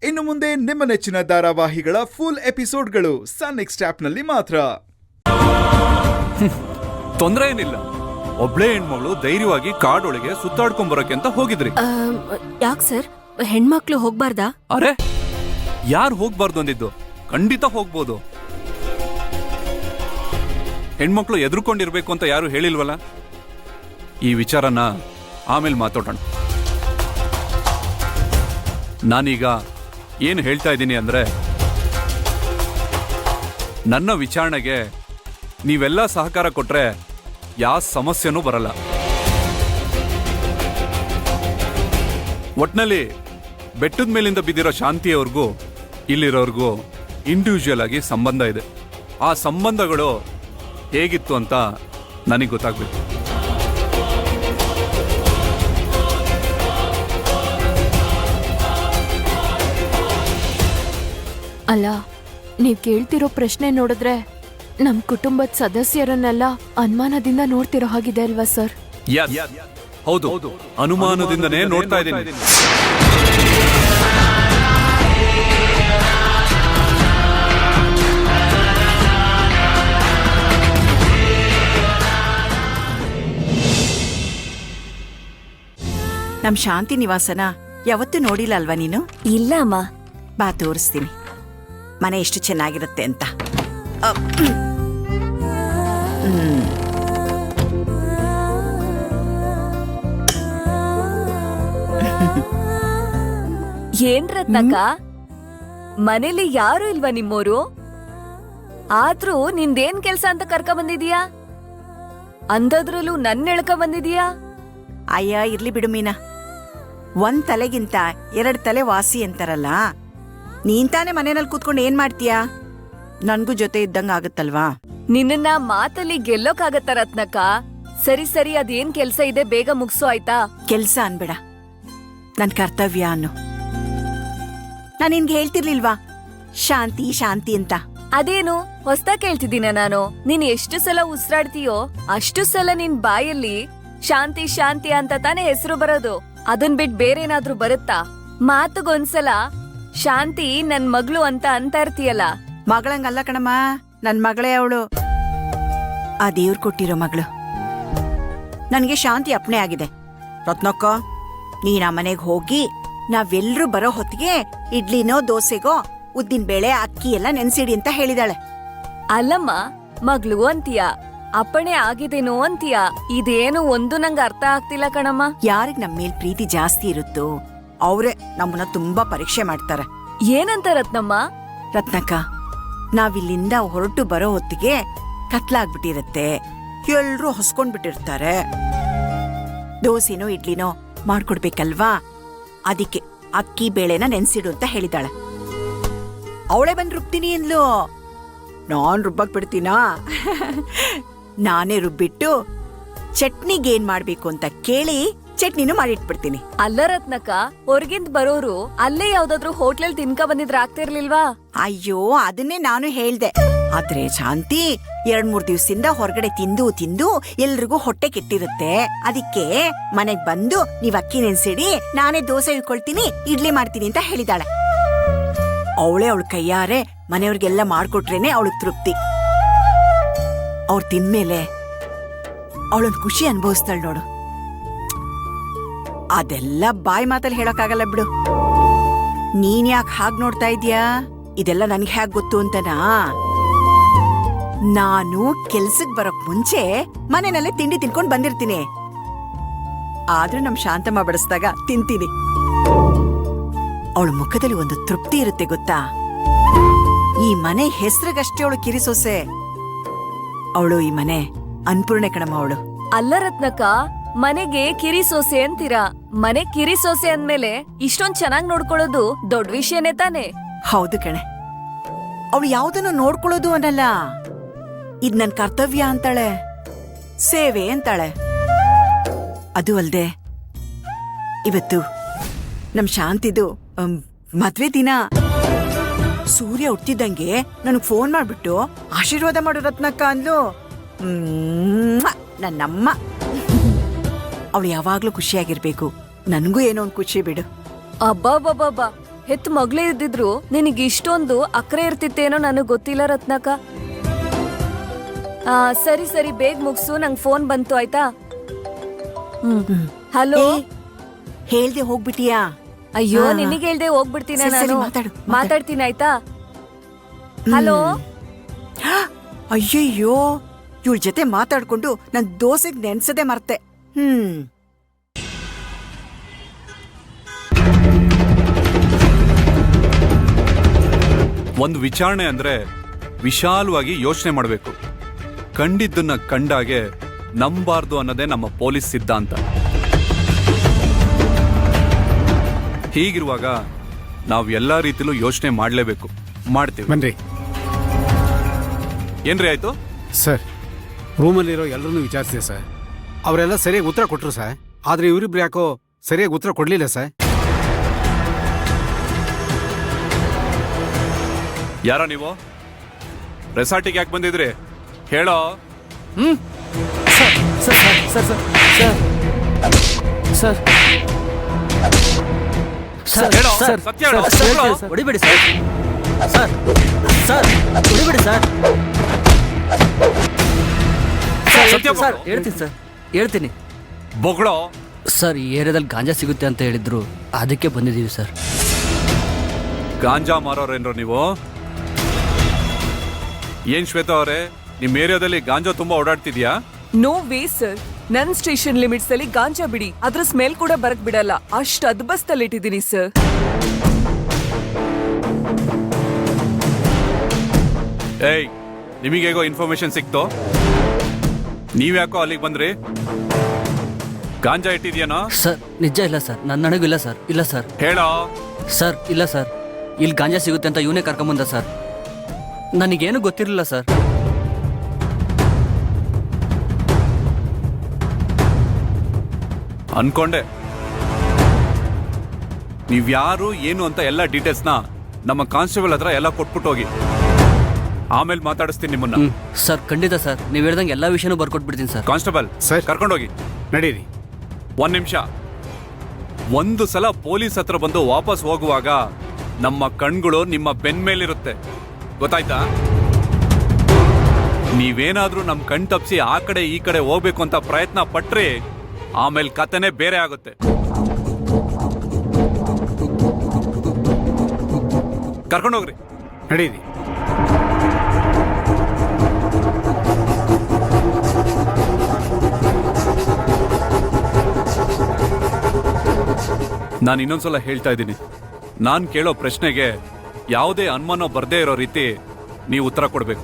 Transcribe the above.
ಇನ್ನು ಮುಂದೆ ನಿಮ್ಮ ನೆಚ್ಚಿನ ಧಾರಾವಾಹಿಗಳ ಫುಲ್ ಎಪಿಸೋಡ್ಗಳು ಸನ್ ನೆಕ್ಸ್ಟ್ ಆಪ್ನಲ್ಲಿ ಮಾತ್ರ. ತೊಂದರೆ ಏನಿಲ್ಲ. ಒಬ್ಳೇ ಹೆಣ್ಮಗಳು ಧೈರ್ಯವಾಗಿ ಕಾಡೊಳಗೆ ಸುತ್ತಾಡ್ಕೊಂಬರಕ್ಕೆ ಅಂತ ಹೋಗಿದ್ರಿ. ಯಾಕೆ ಸರ್, ಹೆಣ್ಮಕ್ಳು ಹೋಗ್ಬಾರ್ದಾ? ಅರೆ, ಯಾರು ಹೋಗ್ಬಾರ್ದು ಅಂದಿದ್ದು? ಖಂಡಿತ ಹೋಗ್ಬೋದು. ಹೆಣ್ಮಕ್ಳು ಎದುರ್ಕೊಂಡಿರ್ಬೇಕು ಅಂತ ಯಾರು ಹೇಳಿಲ್ವಲ್ಲ. ಈ ವಿಚಾರನ ಆಮೇಲೆ ಮಾತಾಡೋಣ. ನಾನೀಗ ಏನು ಹೇಳ್ತಾ ಇದ್ದೀನಿ ಅಂದ್ರೆ, ನನ್ನ ವಿಚಾರಣೆಗೆ ನೀವೆಲ್ಲ ಸಹಕಾರ ಕೊಟ್ರೆ ಯಾವ ಸಮಸ್ಯೆನೂ ಬರಲ್ಲ. ಒಟ್ನಲ್ಲಿ ಬೆಟ್ಟದ ಮೇಲಿಂದ ಬಿದ್ದಿರೋ ಶಾಂತಿಯವ್ರಿಗೂ ಇಲ್ಲಿರೋರ್ಗೂ ಇಂಡಿವಿಜುವಲ್ ಆಗಿ ಸಂಬಂಧ ಇದೆ. ಆ ಸಂಬಂಧಗಳು ಹೇಗಿತ್ತು ಅಂತ ನನಗೆ ಗೊತ್ತಾಗ್ಬೇಕು. ಅಲ್ಲ, ನೀವ್ ಕೇಳ್ತಿರೋ ಪ್ರಶ್ನೆ ನೋಡಿದ್ರೆ ನಮ್ ಕುಟುಂಬದ ಸದಸ್ಯರನ್ನೆಲ್ಲ ಅನುಮಾನದಿಂದ ನೋಡ್ತಿರೋ ಹಾಗಿದೆ ಅಲ್ವಾ ಸರ್? ಹೌದು, ಅನುಮಾನದಿಂದನೇ ನೋಡ್ತಾ ಇದ್ದೀನಿ. ನಮ್ ಶಾಂತಿ ನಿವಾಸನ ಯಾವತ್ತೂ ನೋಡಿಲ್ಲ ಅಲ್ವಾ ನೀನು? ಇಲ್ಲ ಅಮ್ಮ. ಬಾ ತೋರಿಸ್ತೀನಿ ಮನೆ ಎಷ್ಟು ಚೆನ್ನಾಗಿರುತ್ತೆ ಅಂತ. ಏನ್ ರತ್ನಕ್ಕ, ಮನೇಲಿ ಯಾರು ಇಲ್ವಾ ನಿಮ್ಮೋರು? ಆದ್ರೂ ನಿಂದೇನ್ ಕೆಲ್ಸ ಅಂತ ಕರ್ಕ ಬಂದಿದೀಯಾ? ಅಂದದ್ರಲ್ಲೂ ನನ್ನ ಎಳ್ಕ ಬಂದಿದೀಯಾ? ಅಯ್ಯ, ಇರ್ಲಿ ಬಿಡು ಮೀನಾ. ಒಂದ್ ತಲೆಗಿಂತ 2 ತಲೆ ವಾಸಿ ಅಂತಾರಲ್ಲ. ನೀನ್ ತಾನೇ ಮನೆಯಲ್ಲಿ ಕೂತ್ಕೊಂಡು ಏನ್ ಮಾಡ್ತೀಯಾ? ನನ್ಗೂ ಜೊತೆ ಇದ್ದಂಗ ಆಗುತ್ತಲ್ವಾ? ನಿನ್ನ ಮಾತಲ್ಲಿ ಗೆಲ್ಲೋಕಾಗತ್ತ ರತ್ನಕ್ಕ? ಸರಿ ಸರಿ, ಅದೇನ್ ಕೆಲ್ಸ ಇದೆ ಬೇಗ ಮುಗ್ಸು ಆಯ್ತಾ? ಕೆಲ್ಸ ಅನ್ಬೇಡ, ನನ್ ಕರ್ತವ್ಯ ಅನ್ನು. ನಾನು ನಿನ್ಗೆ ಹೇಳ್ತಿರ್ಲಿಲ್ವಾ ಶಾಂತಿ ಶಾಂತಿ ಅಂತ? ಅದೇನು ಹೊಸ್ತಾ ಕೇಳ್ತಿದ್ದೀನ ನಾನು? ನೀನ್ ಎಷ್ಟು ಸಲ ಉಸಿರಾಡ್ತೀಯೋ ಅಷ್ಟು ಸಲ ನಿನ್ ಬಾಯಲ್ಲಿ ಶಾಂತಿ ಶಾಂತಿ ಅಂತ ತಾನೇ ಹೆಸರು ಬರೋದು. ಅದನ್ ಬಿಟ್ ಬೇರೇನಾದ್ರೂ ಬರುತ್ತಾ? ಮಾತುಗೊಂದ್ಸಲ ಶಾಂತಿ ನನ್ ಮಗಳು ಅಂತ ಇರ್ತೀಯಲ್ಲ. ಮಗಳಂಗಲ್ಲ ಕಣಮ್ಮ, ನನ್ ಮಗಳೇ ಅವಳು. ಆ ದೇವ್ರು ಕೊಟ್ಟಿರೋ ಮಗಳು. ನನ್ಗೆ ಶಾಂತಿ ಅಪ್ಣೆ ಆಗಿದೆ. ರತ್ನಕ್ಕ, ನೀನ್ ಆ ಮನೆಗೆ ಹೋಗಿ ನಾವೆಲ್ರೂ ಬರೋ ಹೊತ್ತಿಗೆ ಇಡ್ಲಿನೋ ದೋಸೆಗೋ ಉದ್ದಿನ ಬೇಳೆ ಅಕ್ಕಿ ಎಲ್ಲ ನೆನ್ಸಿಡಿ ಅಂತ ಹೇಳಿದಾಳೆ. ಅಲ್ಲಮ್ಮ, ಮಗ್ಳು ಅಂತೀಯ, ಅಪ್ಪಣೆ ಆಗಿದೇನೋ ಅಂತೀಯ. ಇದೇನು ಒಂದು ನಂಗೆ ಅರ್ಥ ಆಗ್ತಿಲ್ಲ ಕಣಮ್ಮ. ಯಾರಿಗ್ ನಮ್ ಮೇಲ್ ಪ್ರೀತಿ ಜಾಸ್ತಿ ಇರುತ್ತೋ ಅವ್ರೆ ನಮ್ಮನ್ನ ತುಂಬಾ ಪರೀಕ್ಷೆ ಮಾಡ್ತಾರೆ. ಏನಂತ ರತ್ನಮ್ಮ? ರತ್ನಕ್ಕ, ನಾವಿಲ್ಲಿಂದ ಹೊರಟು ಬರೋ ಹೊತ್ತಿಗೆ ಕತ್ಲಾಗ್ಬಿಟ್ಟಿರತ್ತೆ. ಎಲ್ರೂ ಹೊಸ್ಕೊಂಡ್ಬಿಟ್ಟಿರ್ತಾರೆ. ದೋಸೆನೋ ಇಡ್ಲಿನೋ ಮಾಡ್ಕೊಡ್ಬೇಕಲ್ವಾ? ಅದಕ್ಕೆ ಅಕ್ಕಿ ಬೇಳೆನ ನೆನ್ಸಿಡು ಅಂತ ಹೇಳಿದಾಳೆ. ಅವಳೇ ಬಂದ್ ರುಬ್ತೀನಿ ಅಂದ್ಲು. ನಾನ್ ರುಬ್ಬಕ್ ಬಿಡ್ತೀನಾ? ನಾನೇ ರುಬ್ಬಿಟ್ಟು ಚಟ್ನಿಗೇನ್ ಮಾಡ್ಬೇಕು ಅಂತ ಕೇಳಿ ಚಟ್ನಿನೂ ಮಾಡಿಟ್ಬಿಡ್ತೀನಿ. ಅಲ್ಲ ರತ್ನಕ್ಕ, ಹೊರಗಿಂದ ಬರೋರು ಅಲ್ಲೇ ಯಾವ್ದಾದ್ರು ಹೋಟ್ಲಲ್ಲಿ ತಿನ್ಕ ಬಂದಿದ್ರೆ ಆಗ್ತಿರ್ಲಿಲ್ವಾ? ಅಯ್ಯೋ, ಅದನ್ನೇ ನಾನು ಹೇಳ್ದೆ. ಆದ್ರೆ ಶಾಂತಿ 2-3 ದಿವಸದಿಂದ ಹೊರಗಡೆ ತಿಂದು ತಿಂದು ಎಲ್ರಿಗೂ ಹೊಟ್ಟೆ ಕೆಟ್ಟಿರುತ್ತೆ. ಅದಕ್ಕೆ ಮನೆಗ್ ಬಂದು ನೀವ್ ಅಕ್ಕಿ ನೆನ್ಸಿಡಿ, ನಾನೇ ದೋಸೆ ಇಟ್ಕೊಳ್ತೀನಿ, ಇಡ್ಲಿ ಮಾಡ್ತೀನಿ ಅಂತ ಹೇಳಿದಾಳೆ. ಅವಳೇ ಅವಳ ಕೈಯಾರೆ ಮನೆಯವ್ರಿಗೆಲ್ಲ ಮಾಡ್ಕೊಟ್ರೇನೆ ಅವಳಿಗೆ ತೃಪ್ತಿ. ಅವ್ರು ತಿನ್ಮೇಲೆ ಅವಳೊಂದ್ ಖುಷಿ ಅನುಭವಿಸ್ತಾಳೆ ನೋಡು. ಅದೆಲ್ಲ ಬಾಯಿ ಮಾತಲ್ಲಿ ಹೇಳಕ್ಕಾಗಲ್ಲ ಬಿಡು. ನೀನ್ ಯಾಕೆ ಹಾಗ್ ನೋಡ್ತಾ ಇದೀಯಾ? ಇದೆಲ್ಲ ನನ್ಗೆ ಹ್ಯಾಕ್ ಗೊತ್ತು ಅಂತನಾ? ನಾನು ಕೆಲ್ಸಕ್ ಬರೋಕ್ ಮುಂಚೆ ಮನೆಯಲ್ಲೇ ತಿಂಡಿ ತಿನ್ಕೊಂಡ್ ಬಂದಿರ್ತೀನಿ. ಆದ್ರೂ ನಮ್ ಶಾಂತಮ್ಮ ಬಡಿಸ್ದಾಗ ತಿಂತೀನಿ. ಅವಳ ಮುಖದಲ್ಲಿ ಒಂದು ತೃಪ್ತಿ ಇರುತ್ತೆ ಗೊತ್ತಾ? ಈ ಮನೆ ಹೆಸರಿಗಷ್ಟೇ ಅವಳು ಕಿರಿಸೊಸೆ. ಅವಳು ಈ ಮನೆ ಅನ್ಪೂರ್ಣೆ ಕಣಮ್ಮ ಅವಳು. ಅಲ್ಲ ರತ್ನಕ್ಕ, ಮನೆಗೆ ಕಿರಿ ಸೋಸೆ ಅಂತೀರಾ. ಮನೆ ಕಿರಿ ಸೋಸೆ ಅಂದ್ಮೇಲೆ ಇಷ್ಟೊಂದ್ ಚೆನ್ನಾಗ್ ನೋಡ್ಕೊಳ್ಳೋದು ದೊಡ್ಡ ವಿಷಯನೇ ತಾನೆ? ಹೌದು ಕಣೆ. ಅವಳು ಯಾವ್ದನ್ನು ನೋಡ್ಕೊಳ್ಳೋದು ಅನ್ನಲ್ಲ, ಇದ್ ನನ್ ಕರ್ತವ್ಯ ಅಂತಾಳೆ, ಸೇವೆ ಅಂತಾಳೆ. ಅದು ಅಲ್ದೆ ಇವತ್ತು ನಮ್ ಶಾಂತಿದು ಮದ್ವೆ ದಿನ. ಸೂರ್ಯ ಹುಟ್ಟಿದಂಗೆ ನನಗ್ ಫೋನ್ ಮಾಡ್ಬಿಟ್ಟು ಆಶೀರ್ವಾದ ಮಾಡು ರತ್ನಕ್ಕ ಅಂದ್ಲು. ನನ್ನಮ್ಮ. ಅವಳು ಯಾವಾಗ್ಲೂ ಖುಷಿಯಾಗಿರ್ಬೇಕು. ನನ್ಗೂ ಏನೋ ಒಂದ್ ಖುಷಿ ಬಿಡು. ಅಬ್ಬಬ್ಬಬ್ಬ, ಹೆತ್ ಮಗ್ಳೇ ಇದ್ದಿದ್ರು ನಿನಗೆ ಇಷ್ಟೊಂದು ಅಕ್ರೆ ಇರ್ತಿತ್ತೇನೋ ನನಗ್ ಗೊತ್ತಿಲ್ಲ ರತ್ನಾಕ. ಸರಿ ಸರಿ ಬೇಗ ಮುಗ್ಸು, ನಂಗ್ ಫೋನ್ ಬಂತು ಆಯ್ತಾ. ಹಲೋ. ಹೇಳ್ದೆ ಹೋಗ್ಬಿಟಿಯಾ? ಅಯ್ಯೋ ನಿನಗೆ ಹೇಳ್ದೆ ಹೋಗ್ಬಿಡ್ತೀನಿ ಸರಿ, ಸರಿ, ನಾನು. ಮಾತಾಡು. ಮಾತಾಡ್ತೀನಿ ಆಯ್ತಾ. ಹಲೋ. ಅಯ್ಯಯ್ಯೋ, ಇವಳ ಜೊತೆ ಮಾತಾಡ್ಕೊಂಡು ನನ್ ದೋಸೆಗ್ ನೆನ್ಸದೆ ಮರ್ತೆ. ಒಂದು ವಿಚಾರಣೆ ಅಂದ್ರೆ ವಿಶಾಲವಾಗಿ ಯೋಚನೆ ಮಾಡಬೇಕು. ಕಂಡಿದ್ದನ್ನ ಕಂಡಾಗೆ ನಂಬಾರ್ದು ಅನ್ನೋದೇ ನಮ್ಮ ಪೊಲೀಸ್ ಸಿದ್ಧಾಂತ. ಹೀಗಿರುವಾಗ ನಾವು ಎಲ್ಲಾ ರೀತಿಲೂ ಯೋಚನೆ ಮಾಡಲೇಬೇಕು. ಮಾಡ್ತೀವಿ. ಬನ್ರಿ ಏನ್ರಿ ಆಯ್ತು ಸರ್? ರೂಮಲ್ಲಿರೋ ಎಲ್ಲರನ್ನೂ ವಿಚಾರಿಸಿದೆ ಸರ್. ಅವರೆಲ್ಲ ಸರಿಯಾಗಿ ಉತ್ತರ ಕೊಟ್ರು ಸರ್. ಆದ್ರೆ ಇವರಿಬ್ರು ಯಾಕೋ ಸರಿಯಾಗಿ ಉತ್ತರ ಕೊಡ್ಲಿಲ್ಲ ಸರ್. ಯಾರ ನೀವು? ರೆಸಾರ್ಟಿಗೆ ಯಾಕೆ ಬಂದಿದ್ರಿ ಹೇಳೋ? Sir sir sir sir sir ಹೇಳೋ, ಸರ್ ಸತ್ಯ ಹೇಳೋ, ಸರ್ ಹೇಳೋ. ಹೊಡಿಬೇಡಿ ಸರ್. ಸರ್ ಸರ್ ಹೊಡಿಬೇಡಿ ಸರ್. ಸತ್ಯ ಸರ್ ಬಗ್ಳು. ಹೇಳ್ತೀನಿ ಸರ್, ಹೇಳ್ತೀನಿ ಬೊಗಳೋ. ಸರ್. ಈ ಏರಿಯಾದಲ್ಲಿ ಗಾಂಜಾ ಸಿಗುತ್ತೆ ಅಂತ ಹೇಳಿದ್ರು, ಅದಕ್ಕೆ ಬಂದಿದ್ದೀವಿ ಸರ್. ಗಾಂಜಾ ಮಾರೋರೇನ್ರೋ ನೀವು? ಏನ್ ಶ್ವೇತಾ ಅವರೇ, ನಿಮ್ ಏರಿಯಾದಲ್ಲಿ ಗಾಂಜಾ ತುಂಬಾ ಓಡಾಡ್ತಿದ್ಯಾ? No way sir. ನನ್ ಸ್ಟೇಷನ್ ಲಿಮಿಟ್ಸ್ ಅಲ್ಲಿ ಗಾಂಜಾ ಬಿಡಿ, ಅದ್ರ ಸ್ಮೆಲ್ ಕೂಡ ಬರಕ್ ಬಿಡಲ್ಲ. ಅಷ್ಟ್ ಅದ್ಬಸ್ತಲ್ಲಿ ಇಟ್ಟಿದ್ದೀನಿ ಸರ್. ಏಯ್, ನಿಮಗೇಗೋ ಇನ್ಫಾರ್ಮೇಶನ್ ಸಿಕ್ತು, ನೀವ್ಯಾಕೋ ಅಲ್ಲಿಗೆ ಬಂದ್ರಿ? ಗಾಂಜಾ ಇಟ್ಟಿದ್ಯಾನೋ? ಸರ್ ನಿಜ ಇಲ್ಲ ಸರ್, ನನ್ನ ನನಗೂ ಇಲ್ಲ ಸರ್. ಇಲ್ಲ ಸರ್. ಹೇಳೋ. ಸರ್ ಇಲ್ಲ ಸರ್, ಇಲ್ಲಿ ಗಾಂಜಾ ಸಿಗುತ್ತೆ ಅಂತ ಇವನೇ ಕರ್ಕೊಂಬಂದ ಸರ್. ನನಗೇನು ಗೊತ್ತಿರಲಿಲ್ಲ ಸರ್. ಅನ್ಕೊಂಡೆ. ನೀವ್ಯಾರು ಏನು ಅಂತ ಎಲ್ಲ ಡೀಟೇಲ್ಸ್ನ ನಮ್ಮ ಕಾನ್ಸ್ಟೇಬಲ್ ಹತ್ರ ಎಲ್ಲ ಕೊಟ್ಬಿಟ್ಟು ಹೋಗಿ, ಆಮೇಲೆ ಮಾತಾಡಿಸ್ತೀನಿ ನಿಮ್ಮನ್ನ. ಸರ್ ಖಂಡಿತ ಸರ್, ನೀವು ಹೇಳ್ದಂಗೆ ಎಲ್ಲ ವಿಷಯನೂ ಬರ್ಕೊಟ್ಬಿಡ್ತೀನಿ ಸರ್. Constable sir. ಕರ್ಕೊಂಡೋಗಿ. ನಡೀರಿ. ಒಂದ್ ನಿಮಿಷ. ಒಂದು ಸಲ ಪೊಲೀಸ್ ಹತ್ರ ಬಂದು ವಾಪಸ್ ಹೋಗುವಾಗ ನಮ್ಮ ಕಣ್ಗಳು ನಿಮ್ಮ ಬೆನ್ ಮೇಲಿರುತ್ತೆ, ಗೊತ್ತಾಯ್ತಾ? ನೀವೇನಾದ್ರೂ ನಮ್ ಕಣ್ ತಪ್ಸಿ ಆ ಕಡೆ ಈ ಕಡೆ ಹೋಗ್ಬೇಕು ಅಂತ ಪ್ರಯತ್ನ ಪಟ್ರಿ, ಆಮೇಲೆ ಕತೆನೇ ಬೇರೆ ಆಗುತ್ತೆ. ಕರ್ಕೊಂಡೋಗ್ರಿ. ನಡೀರಿ. ನಾನು ಇನ್ನೊಂದ್ಸಲ ಹೇಳ್ತಾ ಇದ್ದೀನಿ, ನಾನು ಕೇಳೋ ಪ್ರಶ್ನೆಗೆ ಯಾವುದೇ ಅನುಮಾನ ಬರ್ದೇ ಇರೋ ರೀತಿ ನೀವು ಉತ್ತರ ಕೊಡಬೇಕು.